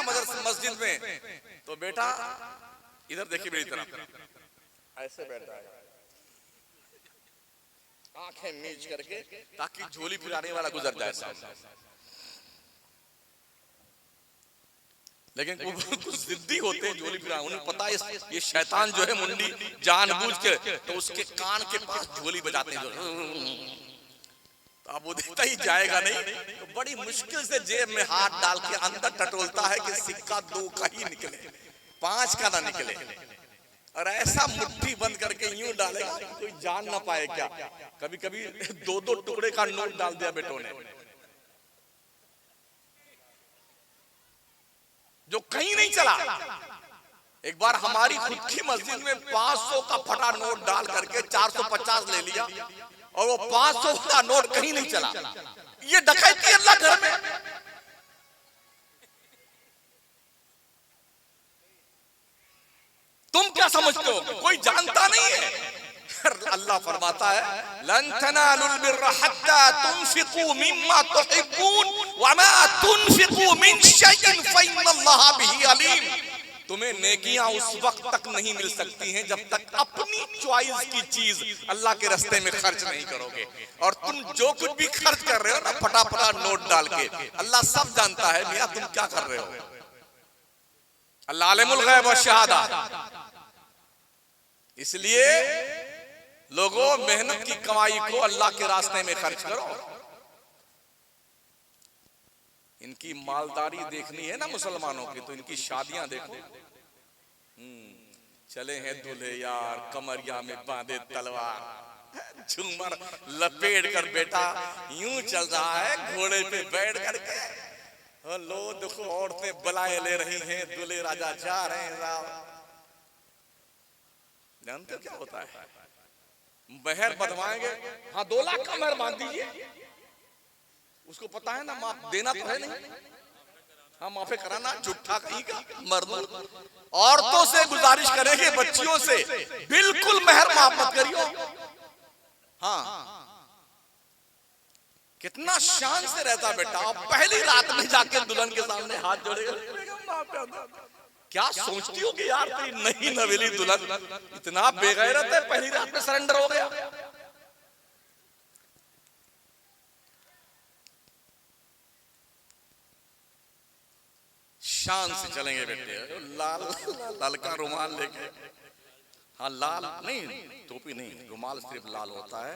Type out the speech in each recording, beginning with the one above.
ना मस्जिद में, तो बेटा इधर देखिए मेरी तरफ, ऐसे बैठ जाएगा, आंखें मीच करके, ताकि झोली फिराने वाला गुजर जाए सामने। लेकिन कुछ जिद्दी होते हैं झोली फिराने, उन्हें पता है ये शैतान जो है मुंडी जानबूझ के, तो उसके कान के पास झोली बजाते हैं, तो अब वो देखता ही जाएगा नहीं, तो बड़ी मुश्किल से जेब में हाथ डाल के अंदर टटोलता है कि सिक्का 2 का ही निकले, 5 का ना निकले, और ऐसा मुट्ठी बंद करके यूं डालेगा कोई जान ना पाए क्या। कभी कभी 2-2 टुकड़े का नोट डाल दिया बेटों ने, जो कहीं नहीं चला। एक बार हमारी खुद की मस्जिद में 500 का फटा नोट डाल करके 450 ले लिया, और वो 500 का नोट कहीं नहीं चला। ये डकैती अल्लाह घर में। तुम क्या समझते हो, कोई जानता नहीं है। अल्लाह फरमाता है लन तनालुल बिर्रा हत्ता तुनफिकू मिम्मा तुहिब्बून वमा तुनफिकू मिन शैइन फइन्नल्लाहा बिही अलीम। तुम्हें नेकियां उस वक्त तक नहीं मिल सकती हैं जब तक अपनी चॉइस की चीज अल्लाह के रास्ते में खर्च नहीं करोगे। और तुम जो कुछ भी खर्च कर रहे हो ना फटाफटा नोट डाल के, अल्लाह सब जानता है मियां तुम क्या कर रहे हो। अल्लाह आलिमुल गैब व शहादा। इसलिए लोगों मेहनत की कमाई को अल्लाह के रास्ते में खर्च करो। इनकी मालदारी देखनी है ना मुसलमानों की, तो इनकी शादियां देखो। चले हैं दूल्हे यार कमरिया में बांधे तलवार, झूमर लपेट कर बेटा यूं चल रहा है घोड़े पे बैठ करके। लो देखो औरतें बलाएं ले रही हैं, दूल्हे राजा जा रहे हैं। जानते हो क्या होता है, महर बंधवाएंगे, हाँ 2 लाख का महर बांध दीजिए, उसको पता है ना माफ देना तो है नहीं, हाँ माफे कराना झूठा कहीं का मर्द। औरतों से गुजारिश करेंगे बच्चियों से बिल्कुल महर माफ मत करियो। हाँ कितना शान से रहता बेटा, पहली रात में जाके दुल्हन के सामने हाथ जोड़ेगा। क्या सोचती होगी यार तेरी नई नवेली दुल्हन इतना बेगैरत है, पहली रात में सरेंडर हो गया। शान से चलेंगे बेटे, लाल लाल का रुमाल लेके। हाँ लाल नहीं, टोपी नहीं, रुमाल सिर्फ लाल होता है।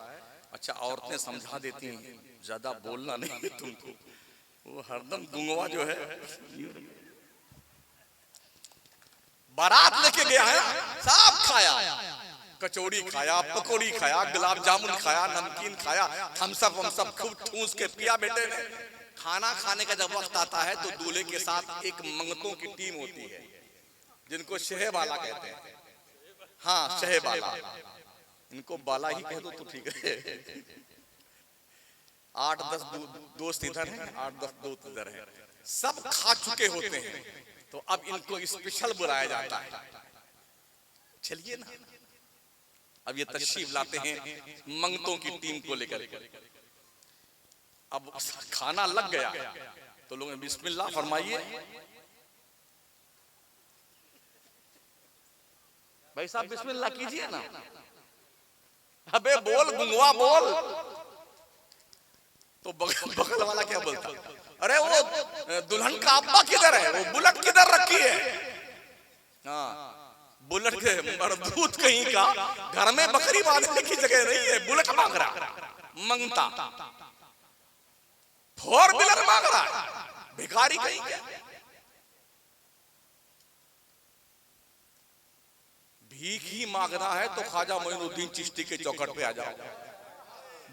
अच्छा औरतें समझा देती हैं ज्यादा बोलना नहीं है तुमको, वो हरदम गुंगवा जो है। बारात लेके गया है, सब खाया, कचौड़ी खाया, पकौड़ी खाया, गुलाब जामुन खाया, नमकीन खाया, थम्सअप वम्सअप खूब ठूस के पिया बेटे ने। खाना खाने का जब वक्त आता है तो दूल्हे के साथ एक मंगतों की टीम होती है जिनको शहबाला कहते हैं। हाँ शहबाला, इनको बाला ही कह दो तो ठीक है। 8-10 दोस्त इधर हैं, 8-10 दोस्त इधर हैं, सब खा चुके होते हैं, तो अब इनको स्पेशल बुलाया जाता है। चलिए ना, अब ये तशरीफ लाते हैं मंगतों की टीम को लेकर। अब खाना लग गया तो लोग बिस्मिल्लाह फरमाइए। भाई साहब बिस्मिल्लाह कीजिए ना। अबे बोल गुंगवा बोल। तो बगल वाला क्या बोलता, अरे वो दुल्हन का अब्बा किधर है, वो बुलेट किधर रखी है। हाँ बुलेट के मरदूत कहीं का, घर में बकरी बांधने की जगह नहीं है, बुलेट मांग रहा मंगता, 4 व्हीलर मांग रहा, भिखारी कहीं क्या। भीख ही मांगना है तो ख्वाजा मोइनुद्दीन चिश्ती के चौखट पे आ जाओ।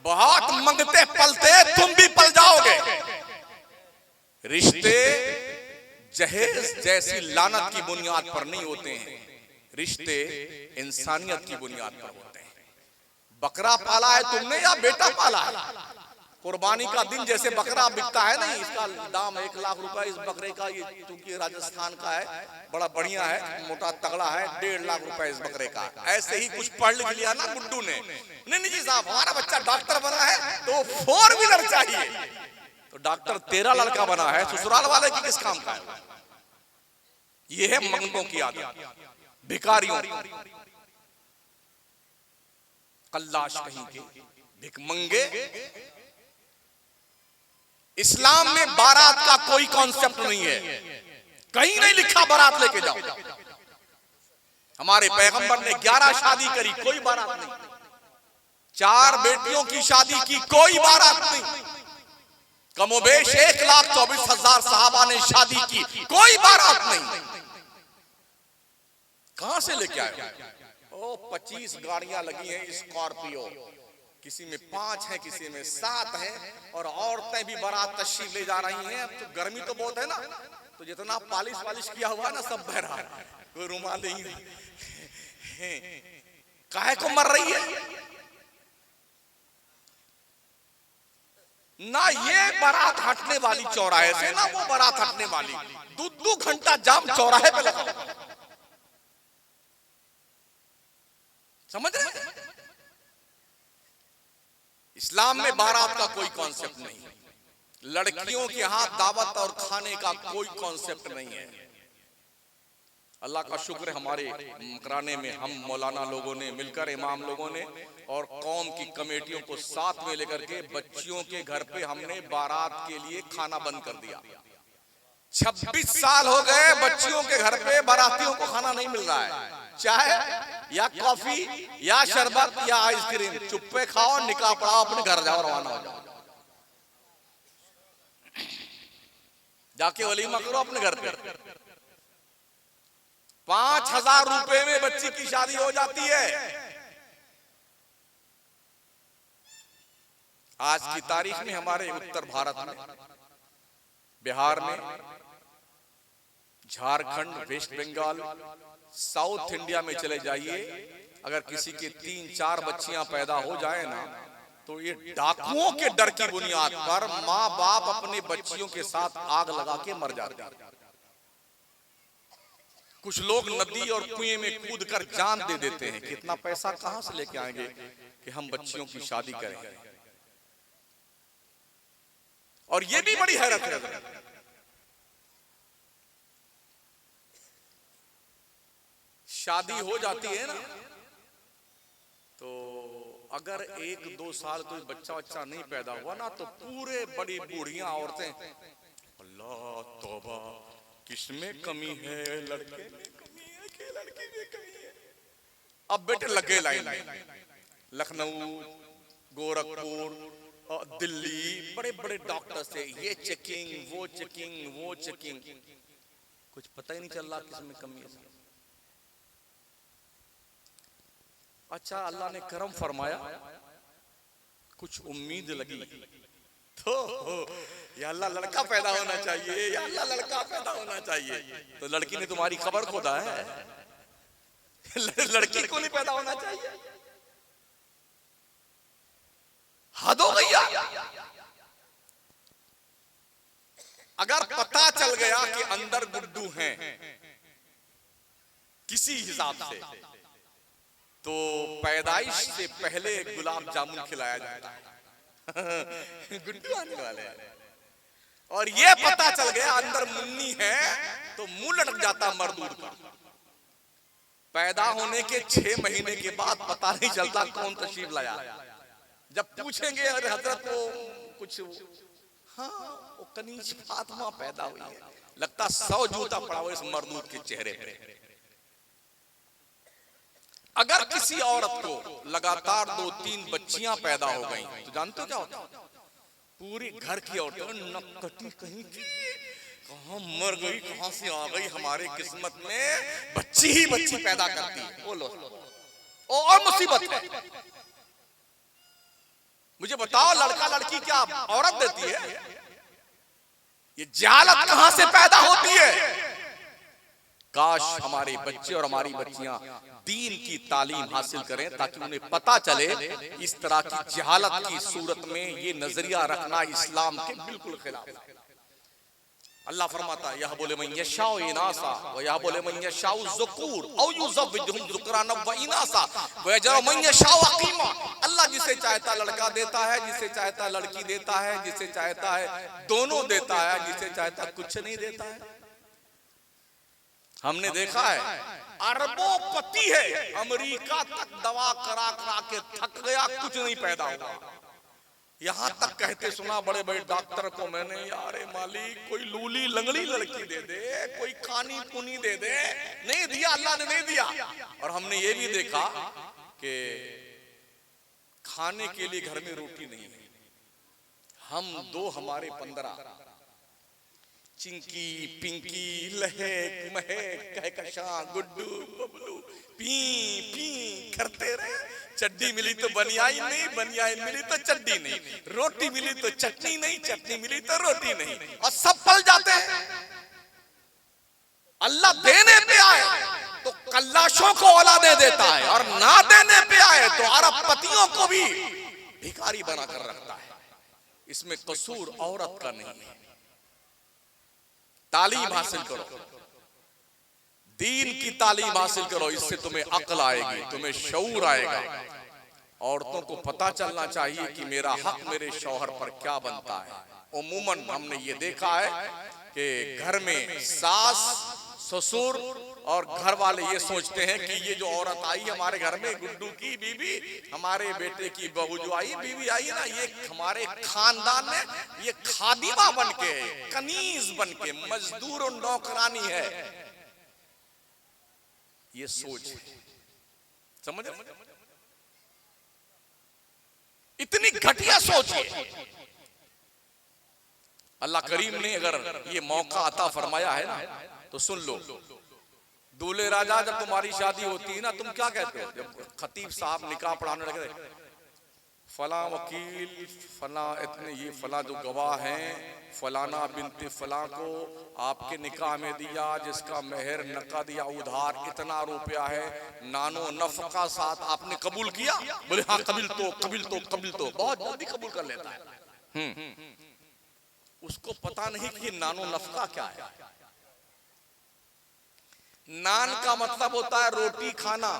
बहुत मंगते पलते तुम भी पल जाओगे। रिश्ते जहेज जैसी लानत की बुनियाद पर नहीं होते हैं, रिश्ते इंसानियत की बुनियाद पर होते हैं। बकरा पाला है तुमने या बेटा पाला है। कुर्बानी का दिन जैसे बकरा बिकता है नहीं, इसका दाम 1 लाख रुपए इस बकरे का, ये चूंकि राजस्थान का है, बड़ा बढ़िया है, मोटा तगड़ा है, 1.5 लाख रुपए इस बकरे का। ऐसे ही कुछ पढ़ लिख लिया ना गुड्डू ने, नहीं जी साहब हमारा बच्चा डॉक्टर बना है तो 4 व्हीलर चाहिए। तो डॉक्टर तेरा लड़का बना है, ससुराल वाले की किस काम का है। ये है मंगों की आदत, भिखारियों, कल्लाश कहीं के भिखमंगे। इस्लाम में बारात का कोई कॉन्सेप्ट नहीं है, कहीं नहीं लिखा बारात लेके जाओ। हमारे पैगंबर ने 11 शादी करी, कोई बारात नहीं। 4 बेटियों की शादी की, कोई बारात नहीं। कमोबेश 1,24,000 सहाबा ने शादी की, कोई बारात नहीं। कहां से लेके आए? ओ 25 गाड़ियां लगी हैं स्कॉर्पियो, किसी में 5 है, किसी में 7 है, और औरतें भी बारात तशरीफ ले जा रही हैं। अब तो गर्मी तो बहुत है ना, तो जितना पालिश किया हुआ है ना सब बह रहा है, कोई रुमाल नहीं। काहे को मर रही है? ना ये बारात हटने वाली चौराहे से, ना वो बारात हटने वाली। 2 घंटा जाम चौराहे पे लगा। समझ रहे? इस्लाम में बारात का कोई कॉन्सेप्ट नहीं है। लड़कियों के हाथ दावत और खाने का कोई कॉन्सेप्ट नहीं है। अल्लाह का शुक्र है, हमारे मकराने में हम मौलाना लोगों ने मिलकर, इमाम लोगों ने और कौम की कमेटियों को साथ में लेकर के बच्चियों के घर पे हमने बारात के लिए खाना बंद कर दिया। 26 साल हो गए बच्चियों के घर पे बारातियों को खाना नहीं मिल रहा है। चाय या कॉफी या शरबत या आइसक्रीम, चुप्पे खाओ, निकाह पढ़ाओ, अपने घर जाओ, रवाना हो जाओ, जाके वलीमा करो अपने घर पे। 5,000 रुपए में बच्ची की शादी हो जाती है। आज की तारीख में हमारे उत्तर भारत में, बिहार में, Jharkhand, west Bengal, south India में चले जाइए, अगर किसी के 3-4 बच्चियां पैदा हो जाए ना, तो ये डाकुओं के डर की बुनियाद पर माँ बाप अपने बच्चियों के साथ आग लगा के मर जाते हैं। कुछ लोग नदी और कुएं में कूद कर जान दे देते हैं। कितना पैसा कहां से लेके आएंगे कि हम बच्चियों की शादी करें? और ये भी बड़ी हैरत है, शादी हो जाती है ना, तो अगर 1-2 साल कोई बच्चा नहीं पैदा हुआ ना, तो पूरे बड़ी बूढ़ियां औरतें, अल्लाह तौबा, किसमें कमी है? लड़के में कमी है कि लड़की में कमी है? अब बेटे लगे लाइन, लखनऊ, गोरखपुर, दिल्ली, बड़े बड़े डॉक्टर से ये चेकिंग, वो चेकिंग, वो चेकिंग, कुछ पता ही नहीं चल रहा किसमें कमी है। अच्छा, अल्लाह ने करम फरमाया, कुछ उम्मीद लगी, तो या अल्लाह लड़का पैदा होना चाहिए, या अल्लाह लड़का पैदा होना चाहिए। तो लड़की ने तुम्हारी खबर खोदा है, लड़की को नहीं पैदा होना चाहिए? हद हो गई। अगर पता चल गया कि अंदर गुड्डू हैं किसी हिसाब से, तो पैदाइश से पहले गुलाब जामुन खिलाया जाता है। गुड्डू आने वाले हैं। और ये पता चल गया अंदर मुन्नी है, तो मुंह लटक जाता मर्दूर का। पैदा होने के 6 महीने के बाद पता नहीं चलता कौन तशरीफ लाया। जब पूछेंगे अरे हजरत वो कुछ, हाँ वो कनीज फातिमा पैदा हुई है, लगता 100 जूता पड़ा हुआ इस मर्दूर के चेहरे पे। अगर किसी औरत को लगातार 2-3 बच्चियां पैदा हो गई, तो जानते हो क्या होता? पूरी घर की औरतें नक्कटी कहीं की, कहां मर गई, कहां से आ गई, हमारे किस्मत में बच्ची ही बच्ची पैदा करती है। बोलो, और मुसीबत है। मुझे बताओ, लड़का लड़की क्या औरत देती है? ये जहालत कहां से पैदा होती है? काश हमारे बच्चे और हमारी बच्चियां दीन की तालीम हासिल करें, ताकि उन्हें पता चले इस तरह की जहालत की सूरत में ये नजरिया रखना इस्लाम के बिल्कुल खिलाफ है। अल्लाह फरमाता है, यह बोले मन यशाउ इनासा व यह बोले मन यशाउ ज़ुकूर औ युज़व्विजुहुम ज़ुकराना व इनासा व यजअलु मन यशाउ अक़ीमा। अल्लाह जिसे चाहता लड़का देता है, जिसे चाहता लड़की देता है, जिसे चाहता है दोनों देता है, जिसे चाहता कुछ नहीं देता है। हमने देखा है अरबों-पति है, अमेरिका तक दवा करा करा के थक गया, कुछ नहीं पैदा हुआ। यहां तक कहते सुना बड़े बड़े डॉक्टर को मैंने, यार मालिक कोई लूली लंगड़ी लड़की दे दे, कोई खानी पुनी दे दे। नहीं दिया, अल्लाह ने नहीं दिया। और हमने ये भी देखा कि खाने के लिए घर में रोटी नहीं है, हम दो हमारे 15 चिंकी पिंकी लहक महक कहकशां गुड्डू बबलू पी पी करते रहे। चड्डी मिली तो बनियाइन नहीं, बनियाइन मिली तो चड्डी नहीं, रोटी मिली तो चटनी नहीं, चटनी मिली तो रोटी नहीं, और सब पल जाते हैं। अल्लाह देने पे आए तो कल्लाशों को औलादे देता है, और ना देने पे आए तो अरबपतियों को भी भिखारी बना कर रखता है। इसमें कसूर औरत का नहीं है। तालीम हासिल करो, दीन की तालीम हासिल करो, इससे तुम्हें अक्ल आएगी, तुम्हें शऊर आएगा। औरतों को पता चलना चाहिए कि मेरा हक मेरे शौहर पर क्या बनता है। उमूमन हमने ये देखा है कि घर में सास ससुर और घर वाले ये सोचते हैं कि ये जो औरत आई हमारे घर में, गुड्डू की बीवी, हमारे बेटे की बहू जो आई, बीवी आई ना, ये हमारे खानदान में ये खादिमा बन के, कनीज बन के, मजदूर और नौकरानी है। ये सोच समझ, इतनी घटिया सोच है। अल्लाह करीम ने अगर ये मौका अता फरमाया है ना, तो सुन लो। दूल्हे राजा, जब तुम्हारी शादी होती है ना, तुम क्या कहते हो? जब खतीब साहब निकाह पढ़ाने लगे, फला वकील, फला इतने, ये फला जो गवाह हैं, फलाना बिनते फला को आपके निकाह में दिया, जिसका मेहर नकद या उधार इतना रुपया है, नानो नफका साथ आपने कबूल किया? बोले हाँ कबूल तो कबूल तो कबूल तो, बहुत जल्दी कबूल कर लेता है। उसको पता नहीं कि नानो नफका क्या है। नान का मतलब होता है रोटी खाना,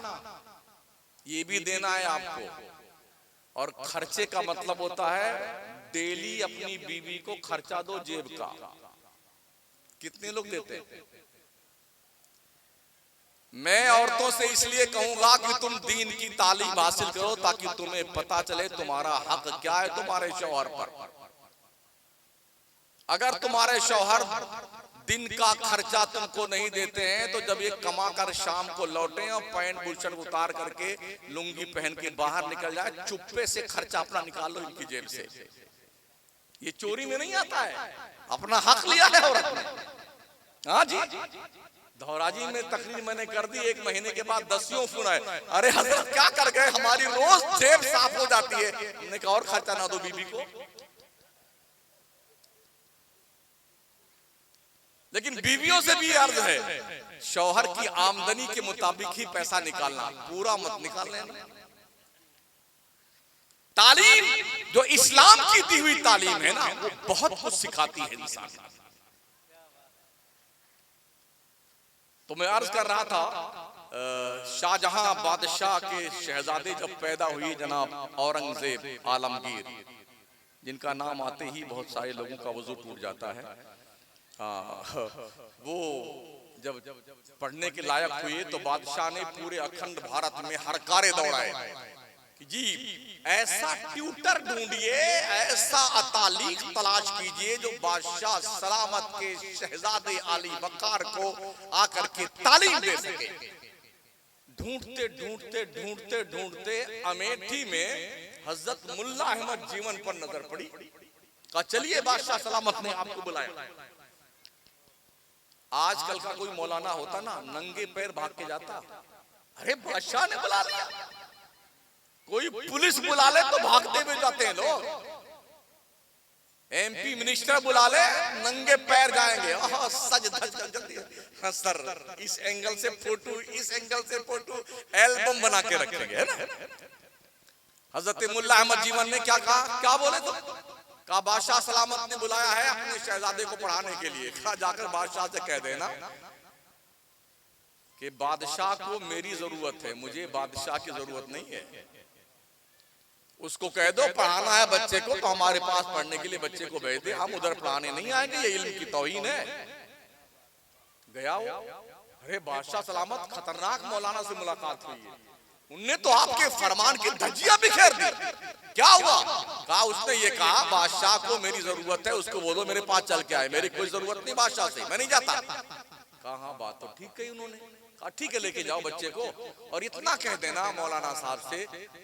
ये भी देना है आपको, और खर्चे का मतलब होता है डेली अपनी बीवी को खर्चा दो जेब का। कितने लोग देते हैं? मैं औरतों से इसलिए कहूंगा कि तुम दीन की तालीम हासिल करो, ताकि तुम्हें पता चले तुम्हारा हक क्या है तुम्हारे शौहर पर। अगर तुम्हारे शौहर दिन का खर्चा तुमको नहीं देते हैं, तो जब ये कमा कर शाम को लौटे और पैंट बुशर्ट उतार करके लुंगी पहन के बाहर निकल जाए, चुप्पे से खर्चा अपना निकाल लो इनकी जेब से। ये चोरी में नहीं आता है, अपना हक लिया है औरत ने। हाँ जी, धौराजी में तकरीर मैंने कर दी, 1 महीने के बाद 10 फोन आए, अरे हजरत क्या कर गए, हमारी रोज जेब साफ हो जाती है। हमने कहा और खर्चा ना दो बीबी को। लेकिन बीवियों से भी अर्ज है, शौहर की आमदनी के मुताबिक ही पैसा निकालना, पूरा मत निकाल लेना। तालीम जो इस्लाम की दी हुई तालीम है ना, वो बहुत कुछ सिखाती है इंसान। तो मैं अर्ज कर रहा था, शाहजहां बादशाह के शहजादे जब पैदा हुए जनाब औरंगजेब आलमगीर, जिनका नाम आते ही बहुत सारे लोगों का वजू टूट जाता है। वो जब पढ़ने के लायक हुए तो बादशाह ने पूरे अखंड भारत में हरकारे दौड़ाए कि जी ऐसा ट्यूटर ढूंढिए, ऐसा अतालीक तलाश कीजिए जो बादशाह सलामत के शहजादे अली वकार को आकर के तालीम दे सके। ढूंढते ढूंढते ढूंढते ढूंढते अमेठी में हजरत मुल्ला अहमद जीवन पर नजर पड़ी। कहा चलिए बादशाह सलामत ने आपको बुलाया। आजकल का कोई मौलाना होता ना, नंगे पैर भाग के जाता। अरे बादशाह ने बुला लिया, कोई पुलिस बुला ले तो भागते हुए जाते हैं लोग। एमपी मिनिस्टर बुला ले, नंगे पैर जाएंगे, सज धज जल्दी। हाँ सर, इस एंगल से फोटो, इस एंगल से फोटो, एल्बम बना के रखेंगे, है ना। हजरत मुल्ला अहमद जीवन ने क्या कहा, क्या बोले तुम? कहा बादशाह सलामत ने बुलाया है अपने शहजादे को पढ़ाने के लिए। कहा जाकर बादशाह से कह देना कि बादशाह को मेरी जरूरत है, मुझे बादशाह की जरूरत नहीं है। उसको कह दो पढ़ाना है बच्चे को तो हमारे पास पढ़ने के लिए बच्चे को भेज दे, हम उधर पढ़ाने नहीं आएंगे, ये इल्म की तौहीन है। गया वो अरे बादशाह सलामत, खतरनाक मौलाना से मुलाकात हुई है, उनने तो आपके फरमान की धज्जियां बिखेर दी। क्या हुआ? कहा, उसने ये कहा बादशाह को मेरी जरूरत है, उसको बोलो मेरे पास चल के आए, मेरी कोई जरूरत नहीं बादशाह से, मैं नहीं जाता। कहा हाँ बात तो ठीक कही उन्होंने। कहा ठीक है लेके जाओ बच्चे को, और इतना कह देना मौलाना साहब से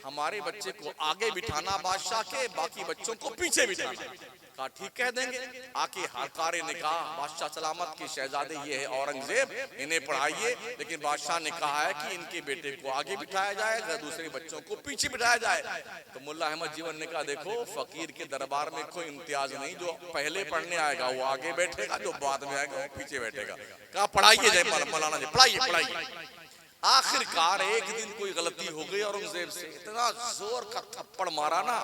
हमारे बच्चे को आगे बिठाना बादशाह के, बाकी बच्चों को पीछे बिठाना। कहा ठीक कह देंगे। आके हरकारे ने कहा बादशाह सलामत की शहजादे ये है औरंगजेब, इन्हें पढ़ाइए, लेकिन बादशाह ने कहा है कि इनके बेटे को आगे बिठाया जाए, दूसरे बच्चों को पीछे बिठाया जाए। तो मुल्ला अहमद जीवन ने कहा देखो फकीर के दरबार में कोई इम्तियाज नहीं, जो पहले पढ़ने आएगा वो आगे बैठेगा, जो बाद में आएगा वो पीछे बैठेगा। कहा पढ़ाइए जय मौलाना जी, पढ़ाइए पढ़ाइए। आखिरकार एक दिन कोई गलती हो गई औरंगजेब से, इतना जोर का थप्पड़ मारा ना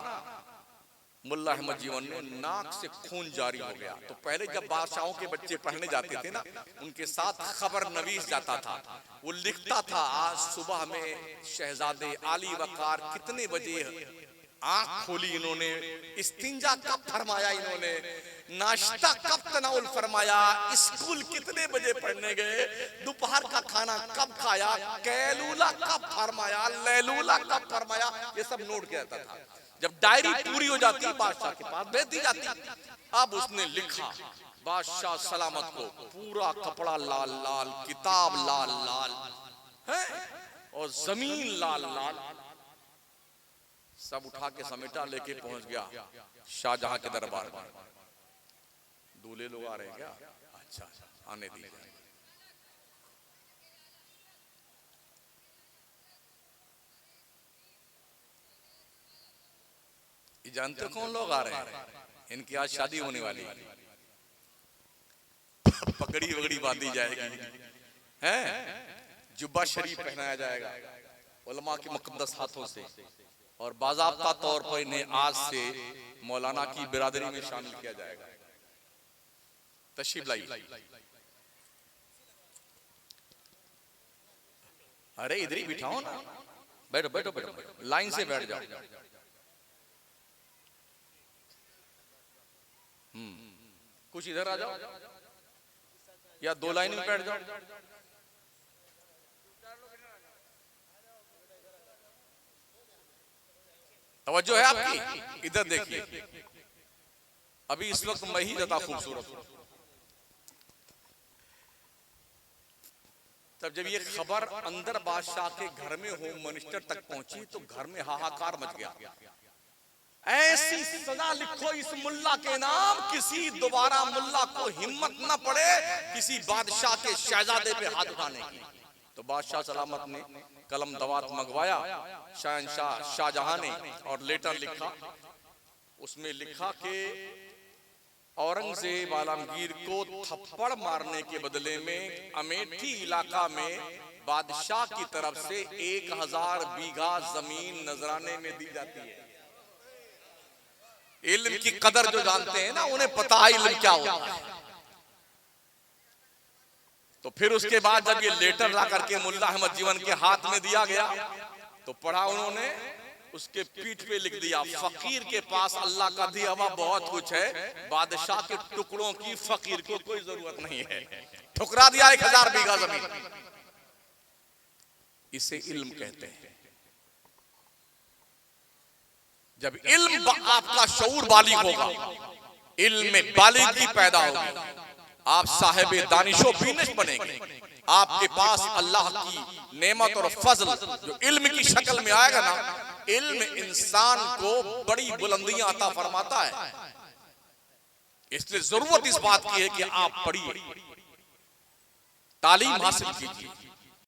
मुल्ला अहमद जीवन ने, नाक से खून जारी हो गया। तो पहले जब बादशाहों के बच्चे पढ़ने जाते थे ना, उनके साथ खबर नवीस जाता था, वो लिखता था आज सुबह में शहजादे आली वकार कितने बजे आंख खोली इन्होंने, इस्तिंजा कब फरमाया इन्होंने, नाश्ता कब तनाउल फरमाया, स्कूल कितने बजे पढ़ने गए, दोपहर का खाना कब खाया, कैलूला कब फरमाया, लैलूला कब फरमाया, ये सब नोट किया जाता था। जब डायरी पूरी हो जाती बादशाह के पास भेज दी जाती। अब उसने लिखा बादशाह सलामत को पूरा कपड़ा लाल लाल, किताब लाल लाल है और जमीन लाल लाल, सब उठा के समेटा लेके पहुंच गया शाहजहां के दरबार में। दूल्हे लोग आ रहे हैं क्या? अच्छा आने दीजिए। जानते कौन लोग आ रहे हैं? इनकी आज शादी होने वाली है, पगड़ी वगड़ी बांधी जाएगी, हैं जुब्बा शरीफ पहनाया जाएगा उलमा के मुकद्दस हाथों से, और बाज़ाब्ता तौर पर इन्हें आज से मौलाना की बिरादरी में शामिल किया जाएगा। तशरीफ लाइए। अरे इधर ही बिठाओ ना, बैठो बैठो बैठो, लाइन से बैठ जाओ। कुछ इधर आ जाओ या दो लाइन में बैठ जाओ। तवज्जो है आपकी? इधर देखिए, अभी इस वक्त मैं ही ज्यादा खूबसूरत हूं। तब जब ये खबर अंदर बादशाह के घर में होम मिनिस्टर तक पहुंची तो घर में हाहाकार मच गया। ऐसी सजा लिखो इस मुल्ला के नाम, किसी दोबारा मुल्ला को हिम्मत न पड़े किसी बादशाह के शहजादे पे हाथ उठाने की। तो बादशाह सलामत ने कलम दवात मंगवाया शहंशाह शाहजहां ने, और लेटर लिखा। उसमें लिखा कि औरंगजेब आलमगीर को थप्पड़ मारने के बदले में अमेठी इलाका में बादशाह की तरफ से 1000 बीघा जमीन नजराने में दी जाती है। इल्म की कदर जो जानते हैं ना, उन्हें पता है इल्म क्या होता है। तो फिर उसके बाद जब ये लेटर ला करके मुल्ला अहमद जीवन के हाथ में दिया गया तो पढ़ा उन्होंने, उसके पीठ पे लिख दिया फकीर के पास अल्लाह का दिया हुआ बहुत कुछ है, बादशाह के टुकड़ों की फकीर को कोई जरूरत नहीं है। ठुकरा दिया 1000 बीघा जमीन। इसे इल्म कहते हैं। जब इल्म आपका शऊर बालिग होगा, इल्म में बालिगी पैदा होगी, आप साहिब दानिशो बीनिश बनेंगे। आपके पास अल्लाह की नेमत और फजल जो इल्म की शक्ल में आएगा ना, इल्म इंसान को बड़ी बुलंदियां अता फरमाता है। इसलिए जरूरत इस बात की है कि आप पढ़िए, तालीम हासिल कीजिए।